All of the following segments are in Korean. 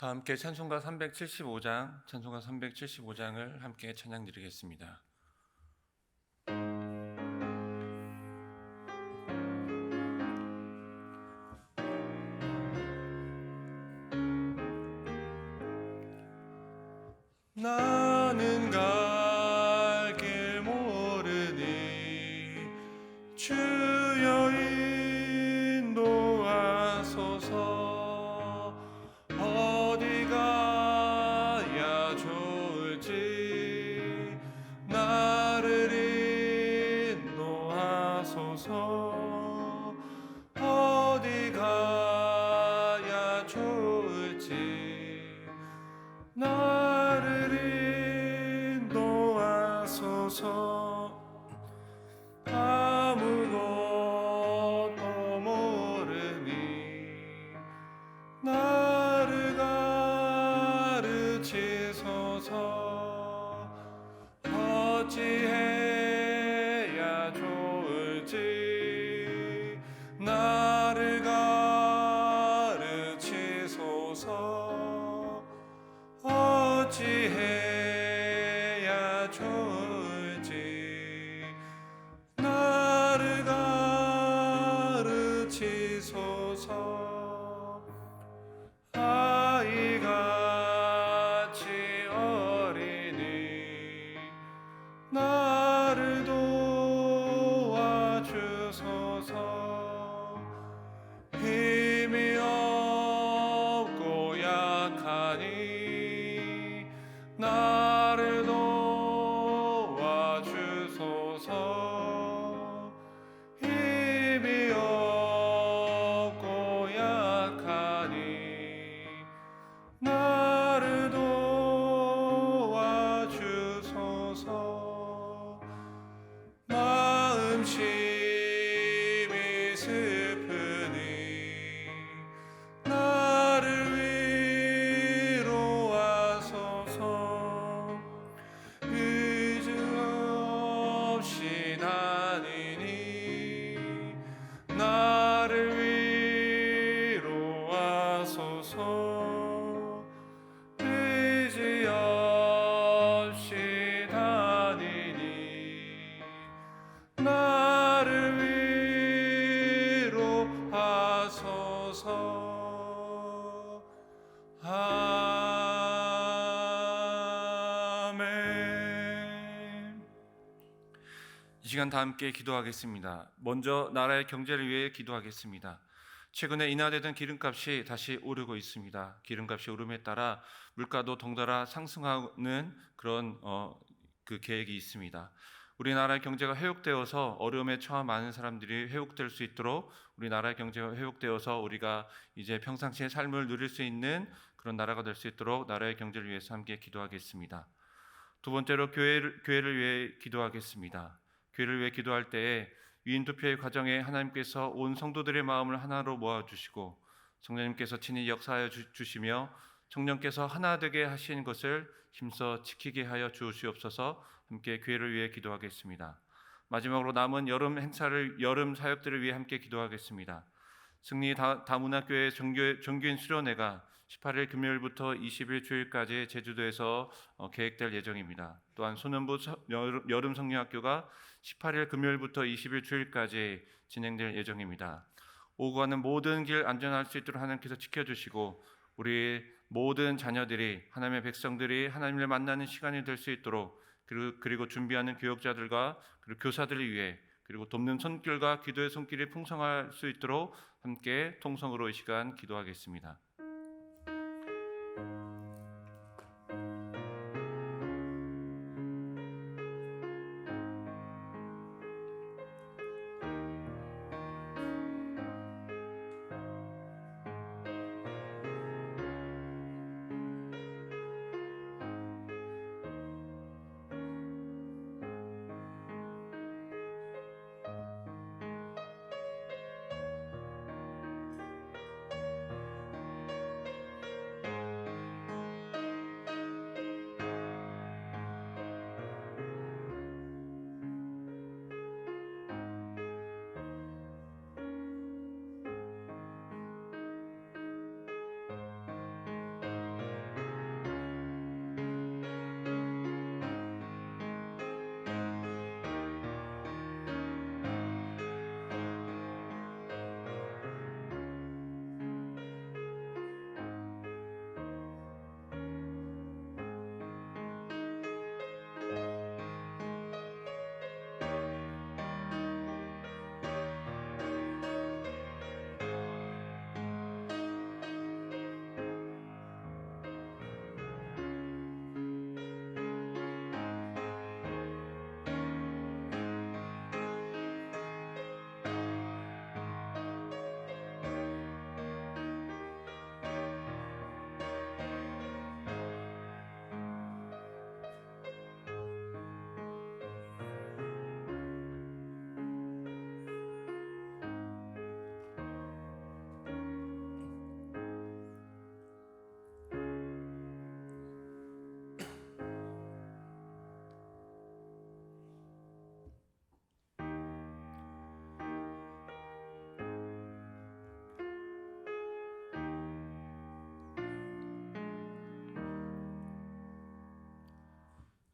다 함께 찬송가 375장을 함께 찬양 드리겠습니다. 나는 갈 길 모르니 주여 인도하소서. 어디 가야 좋을지 나를 인도하소서. 어디 가야 좋을지 나를 인도하소서. 아무것도 모르니 나를 가르치소서. 어찌해야 좋을지 나를 가르치소서. 어찌해야 좋을지 나를 가르치소서. 아이같이 어리니 나를 도와주소서. 힘이 없고 약하니 나를 도와주소서. 힘이 없고 약하니 나를 도와주소서. 마음 심히 슬프니 나를 위로하소서. 의증 없이 다니니 나를 위로하소서. 의지 없이 다니니 나를 위로하소서. 아멘. 이 시간 다 함께 기도하겠습니다. 먼저 나라의 경제를 위해 기도하겠습니다. 최근에 인하되던 기름값이 다시 오르고 있습니다. 기름값이 오름에 따라 물가도 덩달아 상승하는 그런 계획이 있습니다. 우리나라의 경제가 회복되어서 어려움에 처한 많은 사람들이 회복될 수 있도록, 우리나라의 경제가 회복되어서 우리가 이제 평상시의 삶을 누릴 수 있는 그런 나라가 될 수 있도록 나라의 경제를 위해서 함께 기도하겠습니다. 두 번째로 교회를 위해 기도하겠습니다. 교회를 위해 기도할 때에 위인투표의 과정에 하나님께서 온 성도들의 마음을 하나로 모아주시고 성령님께서 친히 역사하여 주시며 성령께서 하나 되게 하신 것을 힘써 지키게 하여 주시옵소서. 함께 교회를 위해 기도하겠습니다. 마지막으로 남은 여름 사역들을 위해 함께 기도하겠습니다. 승리 다문화교회 정규인 수련회가 18일 금요일부터 20일 주일까지 제주도에서 계획될 예정입니다. 또한 소년부 여름 성령학교가 18일 금요일부터 20일 주일까지 진행될 예정입니다. 오고 가는 모든 길 안전할 수 있도록 하나님께서 지켜주시고 우리 모든 자녀들이, 하나님의 백성들이 하나님을 만나는 시간이 될 수 있도록, 그리고 준비하는 교역자들과 그리고 교사들을 위해, 그리고 돕는 손길과 기도의 손길이 풍성할 수 있도록 함께 통성으로 이 시간 기도하겠습니다.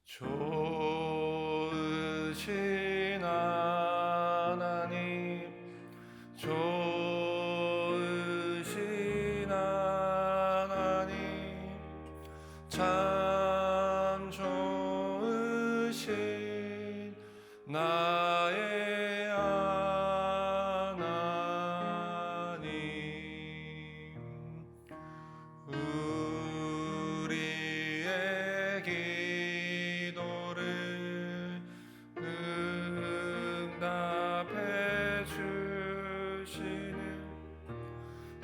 좋으신 하나님, 좋으신 하나님, 참 좋으신 나의 하나님. 우리의 기도를 응답해 주시는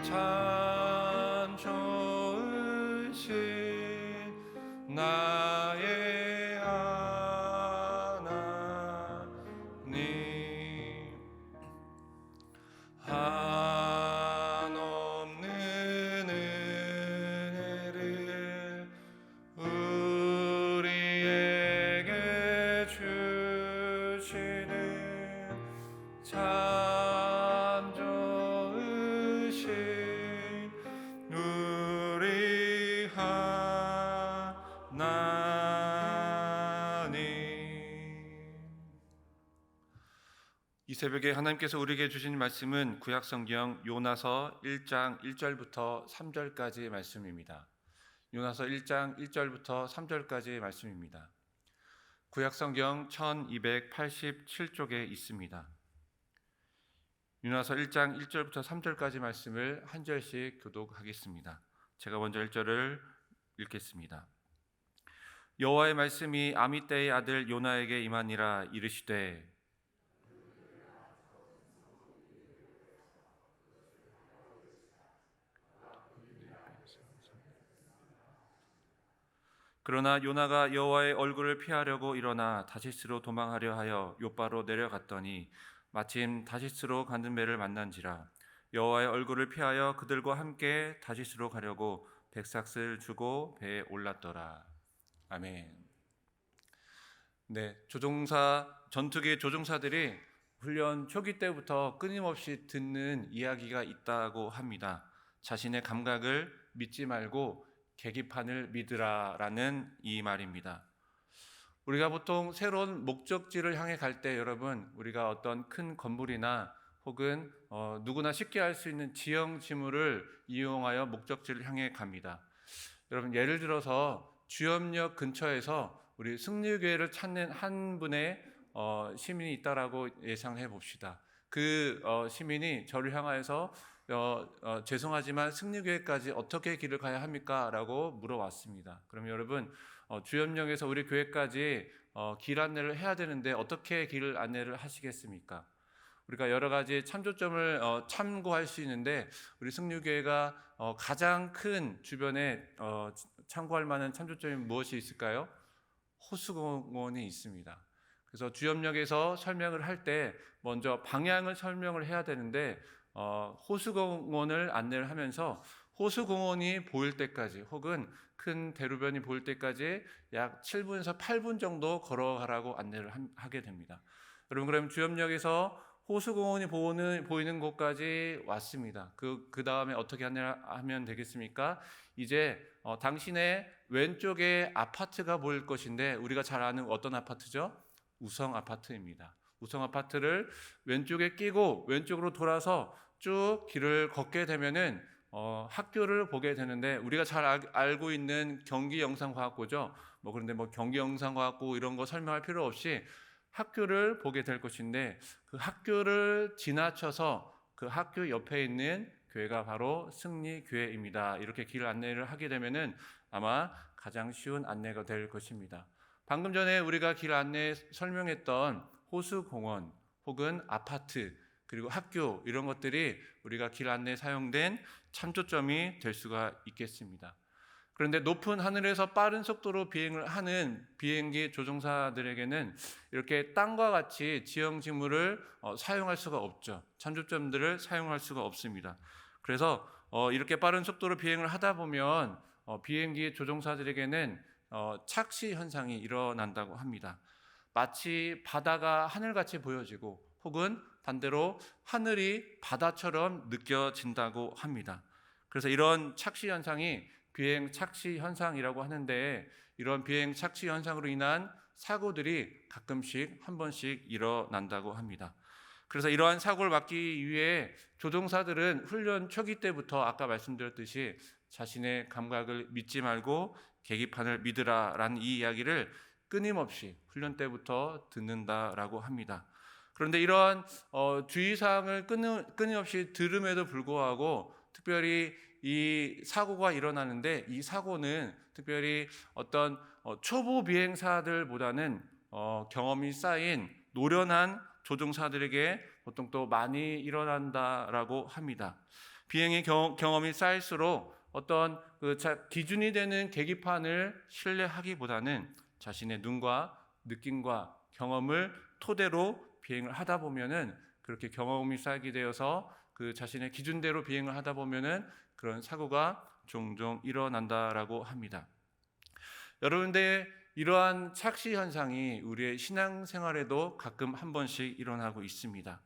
참 좋으신 나의 하나님. 한없는 은혜를 우리에게 주시는 참 좋으신 우리 하나님. 이 새벽에 하나님께서 우리에게 주신 말씀은 구약성경 요나서 1장 1절부터 3절까지의 말씀입니다. 요나서 1장 1절부터 3절까지의 말씀입니다. 구약성경 1287쪽에 있습니다. 요나서 1장 1절부터 3절까지 말씀을 한 절씩 교독하겠습니다. 제가 먼저 1절을 읽겠습니다. 여호와의 말씀이 아미떼의 아들 요나에게 임하니라. 이르시되 그러나 요나가 여호와의 얼굴을 피하려고 일어나 다시스로 도망하려 하여 욥바로 내려갔더니 마침 다시스로 가는 배를 만난지라. 여호와의 얼굴을 피하여 그들과 함께 다시스로 가려고 백삭을 주고 배에 올랐더라. 아멘. 네, 전투기 조종사들이 훈련 초기 때부터 끊임없이 듣는 이야기가 있다고 합니다. 자신의 감각을 믿지 말고 계기판을 믿으라라는 이 말입니다. 우리가 보통 새로운 목적지를 향해 갈 때 여러분, 우리가 어떤 큰 건물이나 혹은 누구나 쉽게 할 수 있는 지형 지물을 이용하여 목적지를 향해 갑니다. 여러분, 예를 들어서 주염역 근처에서 우리 승리교회를 찾는 한 분의 시민이 있다라고 예상해 봅시다. 그 시민이 저를 향하여서 죄송하지만 승리교회까지 어떻게 길을 가야 합니까? 라고 물어왔습니다. 그럼 여러분, 주염역에서 우리 교회까지 길 안내를 해야 되는데 어떻게 길 안내를 하시겠습니까? 우리가 여러 가지 참조점을 참고할 수 있는데 우리 승리교회가 가장 큰 주변에 참고할 만한 참조점이 무엇이 있을까요? 호수공원이 있습니다. 그래서 주염역에서 설명을 할 때 먼저 방향을 설명을 해야 되는데 호수공원을 안내를 하면서 호수공원이 보일 때까지 혹은 큰 대로변이 보일 때까지 약 7분에서 8분 정도 걸어가라고 안내를 하게 됩니다. 여러분, 그럼 주염역에서 호수공원이 보이는 곳까지 왔습니다. 그 다음에 어떻게 안내를 하면 되겠습니까? 이제 당신의 왼쪽에 아파트가 보일 것인데 우리가 잘 아는 어떤 아파트죠? 우성 아파트입니다. 우성 아파트를 왼쪽에 끼고 왼쪽으로 돌아서 쭉 길을 걷게 되면은 학교를 보게 되는데 우리가 잘 알고 있는 경기영상과학고죠. 그런데 경기영상과학고 이런 거 설명할 필요 없이 학교를 보게 될 것인데 그 학교를 지나쳐서 그 학교 옆에 있는 교회가 바로 승리교회입니다. 이렇게 길 안내를 하게 되면은 아마 가장 쉬운 안내가 될 것입니다. 방금 전에 우리가 길 안내 설명했던 호수공원 혹은 아파트 그리고 학교 이런 것들이 우리가 길 안내에 사용된 참조점이 될 수가 있겠습니다. 그런데 높은 하늘에서 빠른 속도로 비행을 하는 비행기 조종사들에게는 이렇게 땅과 같이 지형 지물을 사용할 수가 없죠. 참조점들을 사용할 수가 없습니다. 그래서 이렇게 빠른 속도로 비행을 하다 보면 비행기 조종사들에게는 착시 현상이 일어난다고 합니다. 마치 바다가 하늘같이 보여지고 혹은 반대로 하늘이 바다처럼 느껴진다고 합니다. 그래서 이런 착시 현상이 비행 착시 현상이라고 하는데 이런 비행 착시 현상으로 인한 사고들이 가끔씩 한 번씩 일어난다고 합니다. 그래서 이러한 사고를 막기 위해 조종사들은 훈련 초기 때부터 아까 말씀드렸듯이 자신의 감각을 믿지 말고 계기판을 믿으라라는 이 이야기를 끊임없이 훈련 때부터 듣는다라고 합니다. 그런데 이러한 주의사항을 끊임없이 들음에도 불구하고 특별히 이 사고가 일어나는데, 이 사고는 특별히 어떤 초보 비행사들보다는 경험이 쌓인 노련한 조종사들에게 보통 또 많이 일어난다라고 합니다. 비행의 경험이 쌓일수록 어떤 기준이 되는 계기판을 신뢰하기보다는 자신의 눈과 느낌과 경험을 토대로 비행을 하다 보면은, 그렇게 경험이 쌓이게 되어서 그 자신의 기준대로 비행을 하다 보면은 그런 사고가 종종 일어난다라고 합니다. 여러분들, 이러한 착시 현상이 우리의 신앙생활에도 가끔 한 번씩 일어나고 있습니다.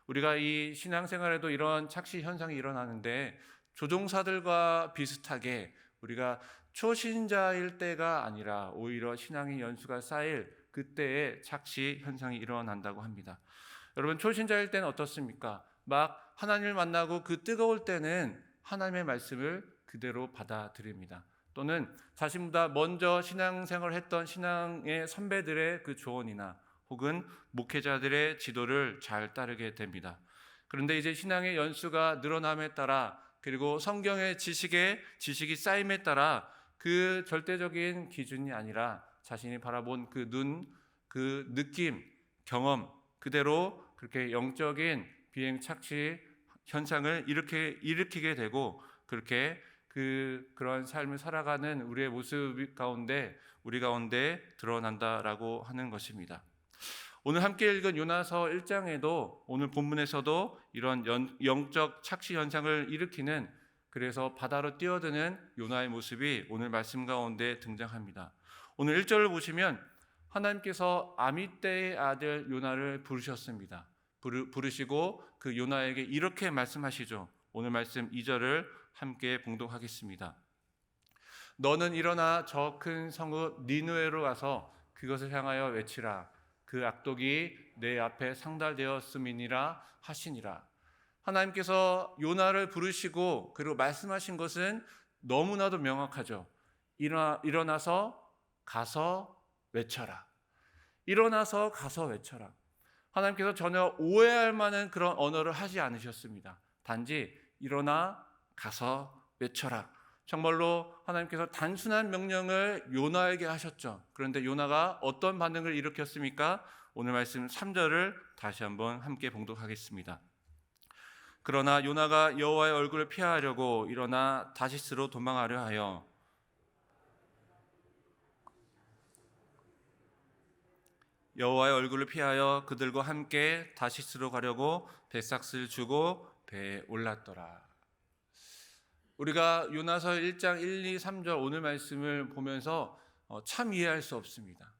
우리가 이 신앙생활에도 이런 착시 현상이 일어나는데, 조종사들과 비슷하게 우리가 초신자일 때가 아니라 오히려 신앙의 연수가 쌓일 그때의 착시 현상이 일어난다고 합니다. 여러분, 초신자일 때는 어떻습니까? 막 하나님을 만나고 그 뜨거울 때는 하나님의 말씀을 그대로 받아들입니다. 또는 자신보다 먼저 신앙생활을 했던 신앙의 선배들의 그 조언이나 혹은 목회자들의 지도를 잘 따르게 됩니다. 그런데 이제 신앙의 연수가 늘어남에 따라, 그리고 성경의 지식이 쌓임에 따라 그 절대적인 기준이 아니라 자신이 바라본 그 눈, 그 느낌, 경험 그대로 그렇게 영적인 비행 착시 현상을 일으키게 되고, 그렇게 그런 삶을 살아가는 우리의 모습 가운데, 우리 가운데 드러난다라고 하는 것입니다. 오늘 함께 읽은 요나서 1장에도 오늘 본문에서도 이런 영적 착시 현상을 일으키는, 그래서 바다로 뛰어드는 요나의 모습이 오늘 말씀 가운데 등장합니다. 오늘 1절을 보시면 하나님께서 아미떼의 아들 요나를 부르셨습니다. 부르시고 그 요나에게 이렇게 말씀하시죠. 오늘 말씀 2절을 함께 봉독하겠습니다. 너는 일어나 저 큰 성읍 니느웨로 가서 그것을 향하여 외치라. 그 악독이 내 앞에 상달되었음이니라 하시니라. 하나님께서 요나를 부르시고 그리고 말씀하신 것은 너무나도 명확하죠. 일어나서 가서 외쳐라. 일어나서 가서 외쳐라. 하나님께서 전혀 오해할 만한 그런 언어를 하지 않으셨습니다. 단지 일어나 가서 외쳐라. 정말로 하나님께서 단순한 명령을 요나에게 하셨죠. 그런데 요나가 어떤 반응을 일으켰습니까? 오늘 말씀 3절을 다시 한번 함께 봉독하겠습니다. 그러나 요나가 여호와의 얼굴을 피하려고 일어나 다시스로 도망하려 하여 여호와의 얼굴을 피하여 그들과 함께 다시스로 가려고 배삭스를 주고 배에 올랐더라. 우리가 요나서 1장 1, 2, 3절 오늘 말씀을 보면서 참 이해할 수 없습니다.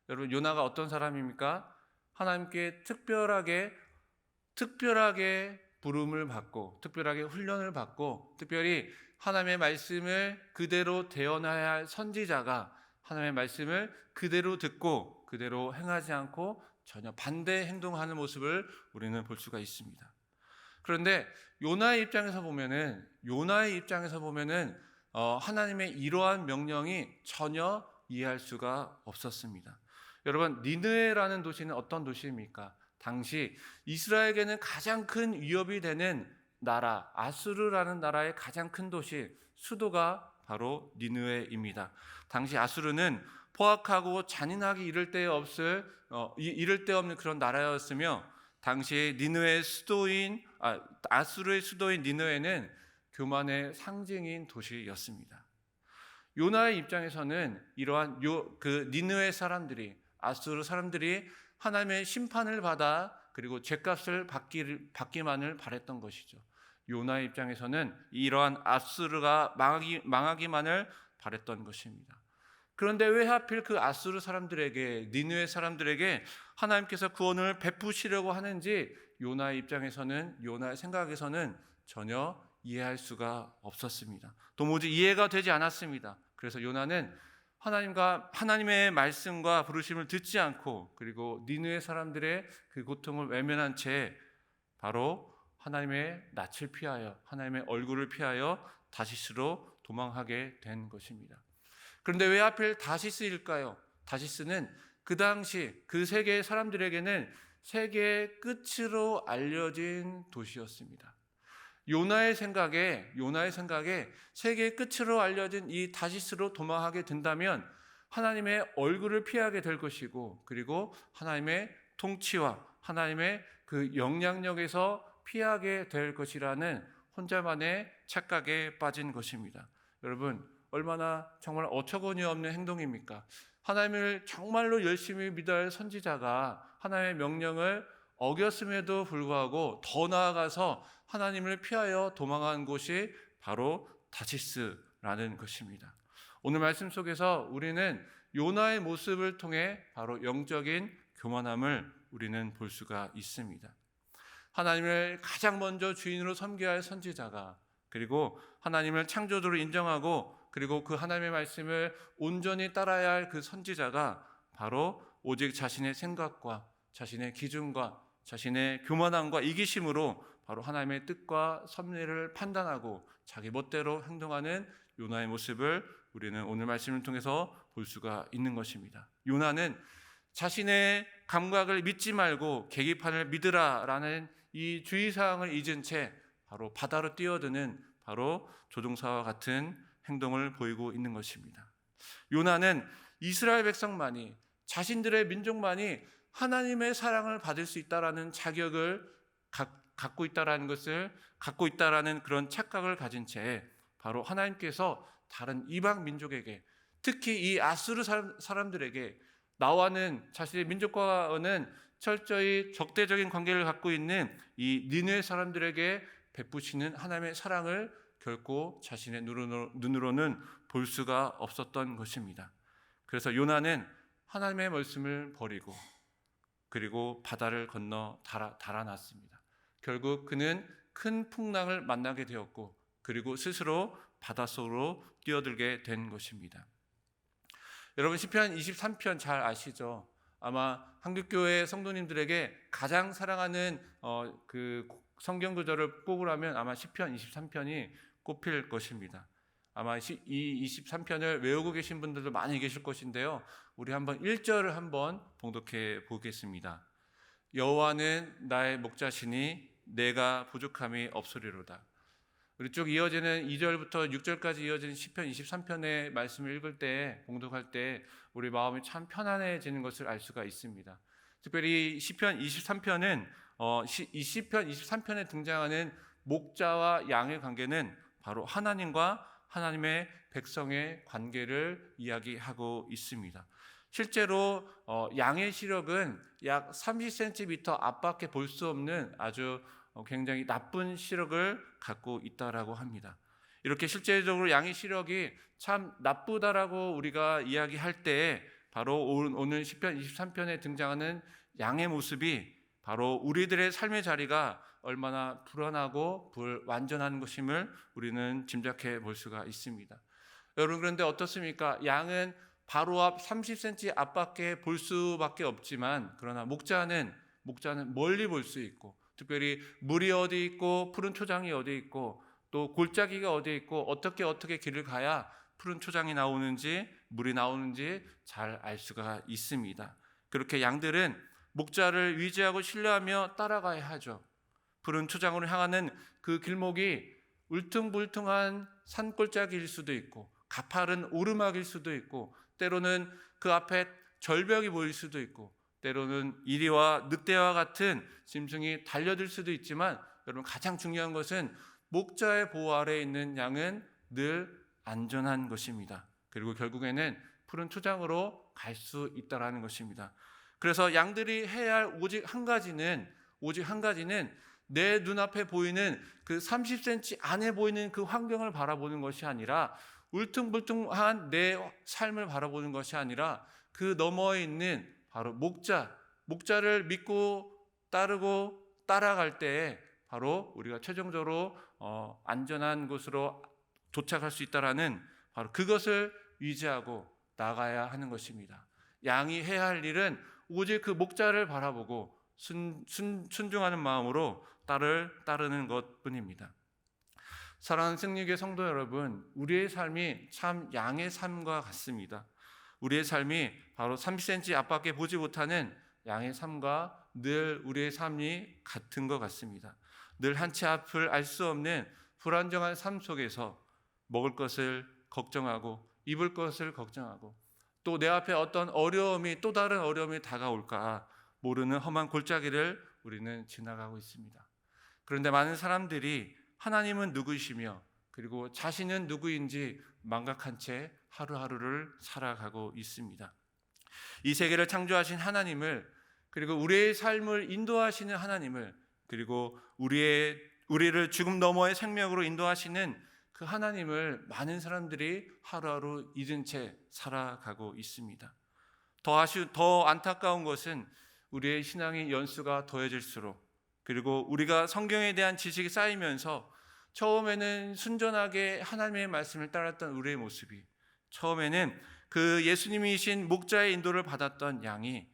여러분, 요나가 어떤 사람입니까? 하나님께 특별하게 부름을 받고, 특별하게 훈련을 받고, 특별히 하나님의 말씀을 그대로 대언해야 할 선지자가 하나님의 말씀을 그대로 듣고 그대로 행하지 않고 전혀 반대 행동하는 모습을 우리는 볼 수가 있습니다. 그런데 요나의 입장에서 보면은 하나님의 이러한 명령이 전혀 이해할 수가 없었습니다. 여러분, 니느웨라는 도시는 어떤 도시입니까? 당시 이스라엘에게는 가장 큰 위협이 되는 나라, 아수르라는 나라의 가장 큰 도시, 수도가 바로 니느웨입니다. 당시 아수르는 포악하고 잔인하기 이를 데 없는 그런 나라였으며, 당시 아수르의 수도인 니느웨는 교만의 상징인 도시였습니다. 요나의 입장에서는 이러한 니느웨 사람들이, 아수르 사람들이 하나님의 심판을 받아 그리고 죄값을 받기만을 바랬던 것이죠. 요나의 입장에서는 이러한 아수르가 망하기만을 바랬던 것입니다. 그런데 왜 하필 그 아수르 사람들에게, 니느웨 사람들에게 하나님께서 구원을 베푸시려고 하는지 요나의 입장에서는, 요나의 생각에서는 전혀 이해할 수가 없었습니다. 도무지 이해가 되지 않았습니다. 그래서 요나는 하나님의 말씀과 부르심을 듣지 않고, 그리고 니느웨 사람들의 그 고통을 외면한 채 바로 하나님의 낯을 피하여, 하나님의 얼굴을 피하여 다시스로 도망하게 된 것입니다. 그런데 왜 하필 다시스일까요? 다시스는 그 당시 그 세계 사람들에게는 세계의 끝으로 알려진 도시였습니다. 요나의 생각에 세계의 끝으로 알려진 이 다시스로 도망하게 된다면 하나님의 얼굴을 피하게 될 것이고, 그리고 하나님의 통치와 하나님의 그 영향력에서 피하게 될 것이라는 혼자만의 착각에 빠진 것입니다. 여러분, 얼마나 정말 어처구니 없는 행동입니까? 하나님을 정말로 열심히 믿어야 할 선지자가 하나님의 명령을 어겼음에도 불구하고 더 나아가서 하나님을 피하여 도망한 곳이 바로 다시스라는 것입니다. 오늘 말씀 속에서 우리는 요나의 모습을 통해 바로 영적인 교만함을 우리는 볼 수가 있습니다. 하나님을 가장 먼저 주인으로 섬겨야 할 선지자가, 그리고 하나님을 창조주로 인정하고, 그리고 그 하나님의 말씀을 온전히 따라야 할 그 선지자가 바로 오직 자신의 생각과 자신의 기준과 자신의 교만함과 이기심으로 바로 하나님의 뜻과 섭리를 판단하고 자기 멋대로 행동하는 요나의 모습을 우리는 오늘 말씀을 통해서 볼 수가 있는 것입니다. 요나는 자신의 감각을 믿지 말고 계기판을 믿으라라는 이 주의사항을 잊은 채 바로 바다로 뛰어드는 바로 조종사와 같은 행동을 보이고 있는 것입니다. 요나는 이스라엘 백성만이, 자신들의 민족만이 하나님의 사랑을 받을 수 있다라는 자격을 갖고 있다라는 그런 착각을 가진 채 바로 하나님께서 다른 이방 민족에게, 특히 이 아수르 사람들에게, 나와는 자신의 민족과는 철저히 적대적인 관계를 갖고 있는 이 니느웨 사람들에게 베푸시는 하나님의 사랑을 결코 자신의 눈으로는 볼 수가 없었던 것입니다. 그래서 요나는 하나님의 말씀을 버리고 그리고 바다를 건너 달아났습니다. 결국 그는 큰 풍랑을 만나게 되었고, 그리고 스스로 바닷속으로 뛰어들게 된 것입니다. 여러분, 시편 23편 잘 아시죠? 아마 한국교회 성도님들에게 가장 사랑하는 그 성경 구절을 꼽으라면 아마 시편 23편이 꼽힐 것입니다. 아마 이 23편을 외우고 계신 분들도 많이 계실 것인데요. 우리 한번 1절을 한번 봉독해 보겠습니다. 여호와는 나의 목자시니 내가 부족함이 없으리로다. 우리 쭉 이어지는 2절부터 6절까지 이어지는 시편 23편의 말씀을 읽을 때, 봉독할 때 우리 마음이 참 편안해지는 것을 알 수가 있습니다. 특별히 시편 23편은 이 시편 23편에 등장하는 목자와 양의 관계는 바로 하나님과 하나님의 백성의 관계를 이야기하고 있습니다. 실제로 양의 시력은 약 30cm 앞밖에 볼 수 없는 아주 굉장히 나쁜 시력을 갖고 있다라고 합니다. 이렇게 실제적으로 양의 시력이 참 나쁘다라고 우리가 이야기할 때 바로 오늘 시편 23편에 등장하는 양의 모습이 바로 우리들의 삶의 자리가 얼마나 불안하고 불완전한 것임을 우리는 짐작해 볼 수가 있습니다. 여러분, 그런데 어떻습니까? 양은 바로 앞 30cm 앞밖에 볼 수밖에 없지만, 그러나 목자는 멀리 볼 수 있고, 특별히 물이 어디 있고 푸른 초장이 어디 있고 또 골짜기가 어디 있고 어떻게 길을 가야 푸른 초장이 나오는지 물이 나오는지 잘 알 수가 있습니다. 그렇게 양들은 목자를 위지하고 신뢰하며 따라가야 하죠. 푸른 초장으로 향하는 그 길목이 울퉁불퉁한 산골짜기일 수도 있고 가파른 오르막일 수도 있고, 때로는 그 앞에 절벽이 보일 수도 있고, 때로는 이리와 늑대와 같은 짐승이 달려들 수도 있지만, 여러분, 가장 중요한 것은 목자의 보호 아래에 있는 양은 늘 안전한 것입니다. 그리고 결국에는 푸른 초장으로 갈 수 있다라는 것입니다. 그래서 양들이 해야 할 오직 한 가지는 내 눈앞에 보이는 그 30cm 안에 보이는 그 환경을 바라보는 것이 아니라, 울퉁불퉁한 내 삶을 바라보는 것이 아니라 그 너머에 있는 바로 목자를 믿고 따르고 따라갈 때 바로 우리가 최종적으로 안전한 곳으로 도착할 수 있다라는 바로 그것을 위지하고 나가야 하는 것입니다. 양이 해야 할 일은 오직 그 목자를 바라보고 순종하는 마음으로 따르는 것뿐입니다. 사랑하는 승리교회 성도 여러분, 우리의 삶이 참 양의 삶과 같습니다. 우리의 삶이 바로 30cm 앞밖에 보지 못하는 양의 삶과 늘 우리의 삶이 같은 것 같습니다. 늘 한 치 앞을 알 수 없는 불안정한 삶 속에서 먹을 것을 걱정하고 입을 것을 걱정하고 또 내 앞에 어떤 어려움이 또 다른 어려움이 다가올까 모르는 험한 골짜기를 우리는 지나가고 있습니다. 그런데 많은 사람들이 하나님은 누구이시며 그리고 자신은 누구인지 망각한 채 하루하루를 살아가고 있습니다. 이 세계를 창조하신 하나님을 그리고 우리의 삶을 인도하시는 하나님을 그리고 우리를 죽음 너머의 생명으로 인도하시는 그 하나님을 많은 사람들이 하루하루 잊은 채 살아가고 있습니다. 더 안타까운 것은 우리의 신앙의 연수가 더해질수록 그리고 우리가 성경에 대한 지식이 쌓이면서 처음에는 순전하게 하나님의 말씀을 따랐던 우리의 모습이 처음에는 그 예수님이신 목자의 인도를 받았던 양이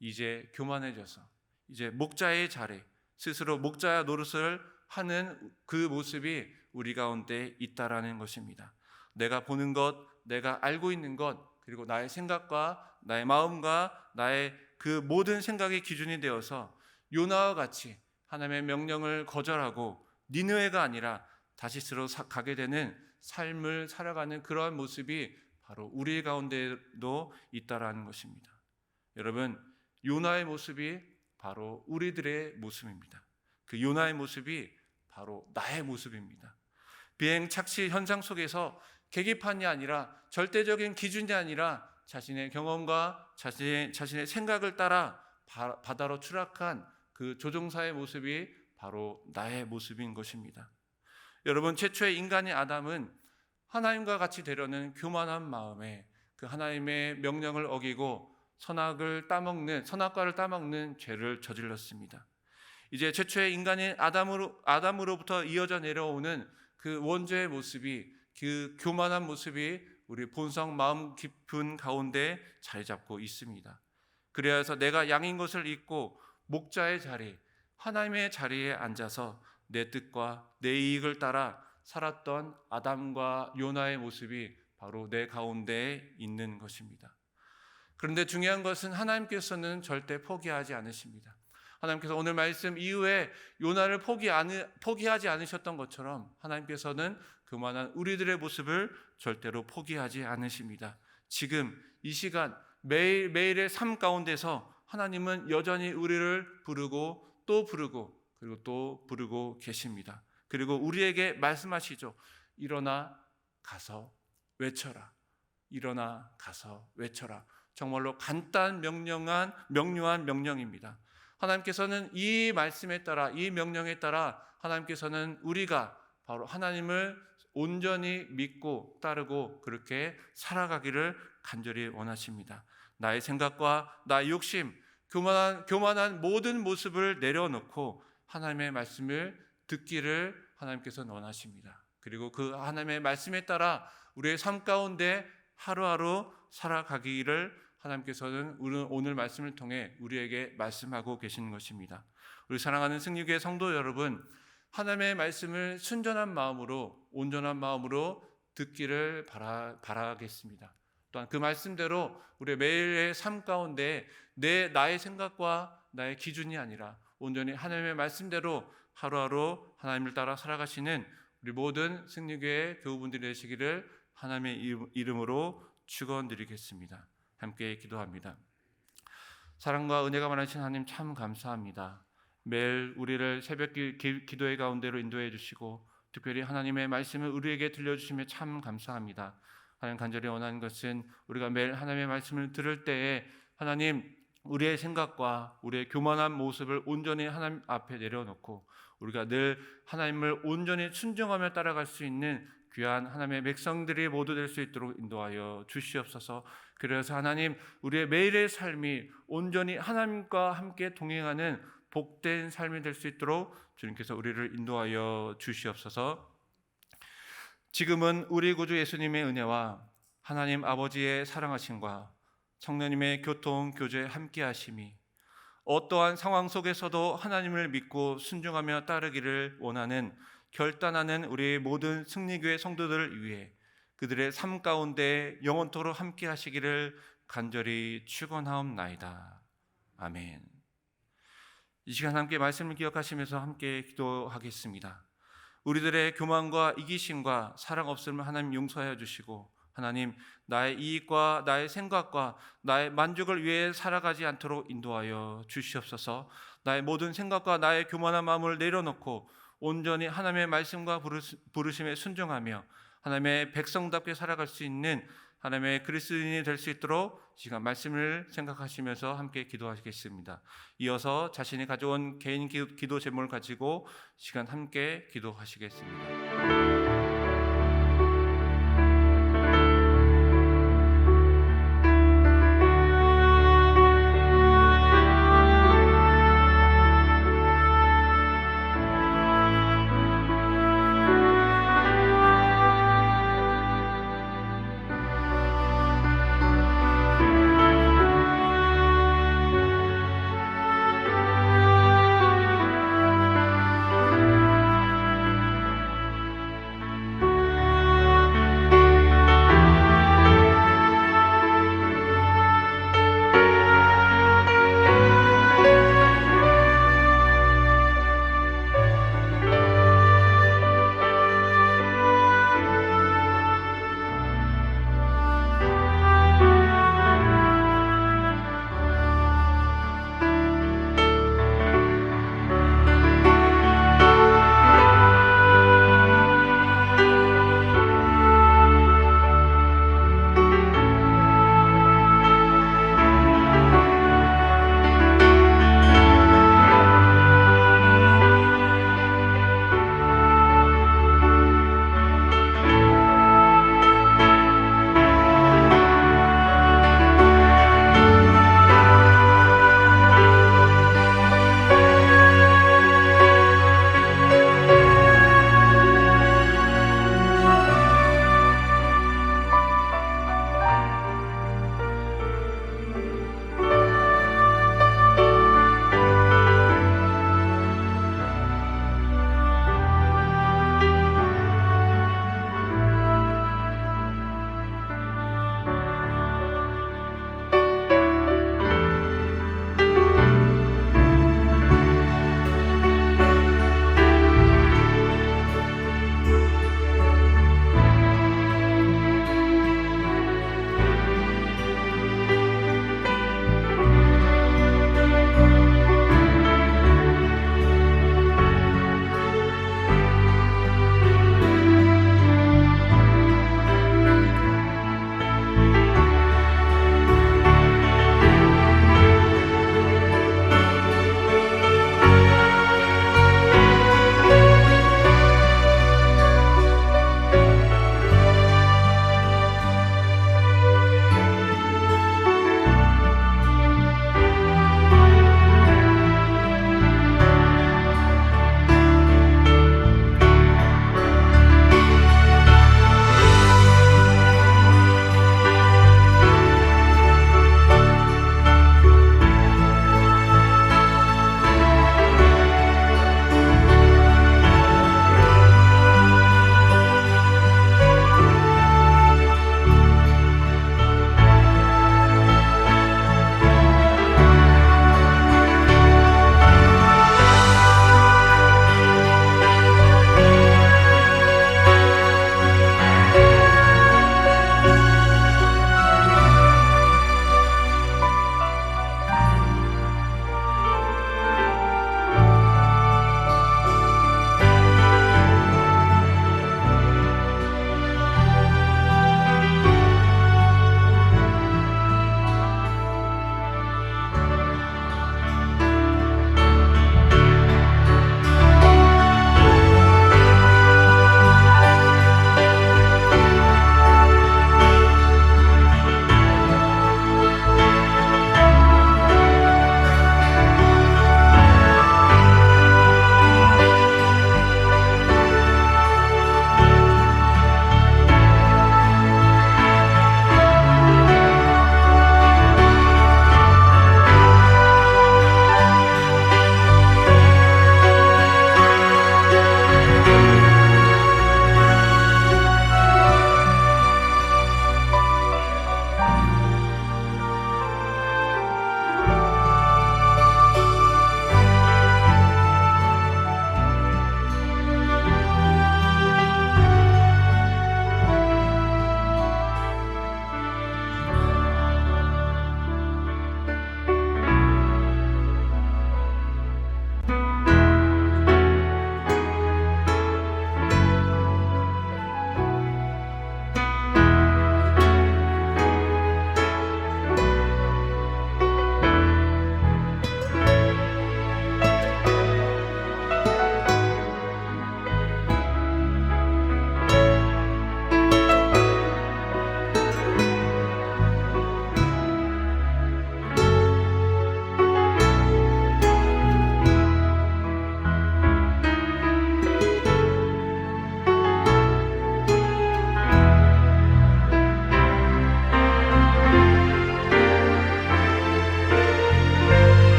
이제 교만해져서 이제 목자의 자리 스스로 목자 노릇을 하는 그 모습이 우리 가운데 있다라는 것입니다. 내가 보는 것, 내가 알고 있는 것 그리고 나의 생각과 나의 마음과 나의 그 모든 생각이 기준이 되어서 요나와 같이 하나님의 명령을 거절하고 니느웨가 아니라 다시스로 가게 되는 삶을 살아가는 그러한 모습이 바로 우리 가운데도 있다라는 것입니다. 여러분, 요나의 모습이 바로 우리들의 모습입니다. 그 요나의 모습이 바로 나의 모습입니다. 비행 착시 현상 속에서 계기판이 아니라 절대적인 기준이 아니라 자신의 경험과 자신의 생각을 따라 바다로 추락한 그 조종사의 모습이 바로 나의 모습인 것입니다. 여러분, 최초의 인간의 아담은 하나님과 같이 되려는 교만한 마음에 그 하나님의 명령을 어기고 선악과를 따먹는 죄를 저질렀습니다. 이제 최초의 인간인 아담으로부터 이어져 내려오는 그 원죄의 모습이 그 교만한 모습이 우리 본성 마음 깊은 가운데 자리 잡고 있습니다. 그래서 내가 양인 것을 잊고 목자의 자리, 하나님의 자리에 앉아서 내 뜻과 내 이익을 따라 살았던 아담과 요나의 모습이 바로 내 가운데에 있는 것입니다. 그런데 중요한 것은 하나님께서는 절대 포기하지 않으십니다. 하나님께서 오늘 말씀 이후에 요나를 포기하지 않으셨던 것처럼 하나님께서는 그만한 우리들의 모습을 절대로 포기하지 않으십니다. 지금 이 시간 매일의 삶 가운데서 하나님은 여전히 우리를 부르고 또 부르고 그리고 또 부르고 계십니다. 그리고 우리에게 말씀하시죠. 일어나 가서 외쳐라. 일어나 가서 외쳐라. 정말로 간단 명료한 명령입니다. 하나님께서는 이 말씀에 따라 이 명령에 따라 하나님께서는 우리가 바로 하나님을 온전히 믿고 따르고 그렇게 살아가기를 간절히 원하십니다. 나의 생각과 나의 욕심, 교만한 모든 모습을 내려놓고 하나님의 말씀을 듣기를 하나님께서는 원하십니다. 그리고 그 하나님의 말씀에 따라 우리의 삶 가운데 하루하루 살아가기를 하나님께서는 오늘 말씀을 통해 우리에게 말씀하고 계시는 것입니다. 우리 사랑하는 승리교회 성도 여러분, 하나님의 말씀을 순전한 마음으로 온전한 마음으로 듣기를 바라겠습니다. 또한 그 말씀대로 우리 매일의 삶 가운데 나의 생각과 나의 기준이 아니라 온전히 하나님의 말씀대로 하루하루 하나님을 따라 살아가시는 우리 모든 승리교회 교우분들이 되시기를 하나님의 이름으로 축원드리겠습니다. 함께 기도합니다. 사랑과 은혜가 많으신 하나님 참 감사합니다. 매일 우리를 새벽 기도의 가운데로 인도해 주시고 특별히 하나님의 말씀을 우리에게 들려주시며 참 감사합니다. 하나님 간절히 원하는 것은 우리가 매일 하나님의 말씀을 들을 때에 하나님 우리의 생각과 우리의 교만한 모습을 온전히 하나님 앞에 내려놓고 우리가 늘 하나님을 온전히 순종하며 따라갈 수 있는 귀한 하나님의 백성들이 모두 될 수 있도록 인도하여 주시옵소서. 그래서 하나님 우리의 매일의 삶이 온전히 하나님과 함께 동행하는 복된 삶이 될 수 있도록 주님께서 우리를 인도하여 주시옵소서. 지금은 우리 구주 예수님의 은혜와 하나님 아버지의 사랑하심과 성령님의 교통 교제 함께 하심이 어떠한 상황 속에서도 하나님을 믿고 순종하며 따르기를 원하는 결단하는 우리 모든 승리교회 성도들을 위해 그들의 삶 가운데 영원토록 함께 하시기를 간절히 축원하옵나이다. 아멘. 이 시간 함께 말씀을 기억하시면서 함께 기도하겠습니다. 우리들의 교만과 이기심과 사랑 없음을 하나님 용서하여 주시고, 하나님 나의 이익과 나의 생각과 나의 만족을 위해 살아가지 않도록 인도하여 주시옵소서. 나의 모든 생각과 나의 교만한 마음을 내려놓고 온전히 하나님의 말씀과 부르심에 순종하며 하나님의 백성답게 살아갈 수 있는 하나님의 그리스도인이 될 수 있도록 시간 말씀을 생각하시면서 함께 기도하시겠습니다. 이어서 자신이 가져온 개인 기도 제목을 가지고 시간 함께 기도하시겠습니다.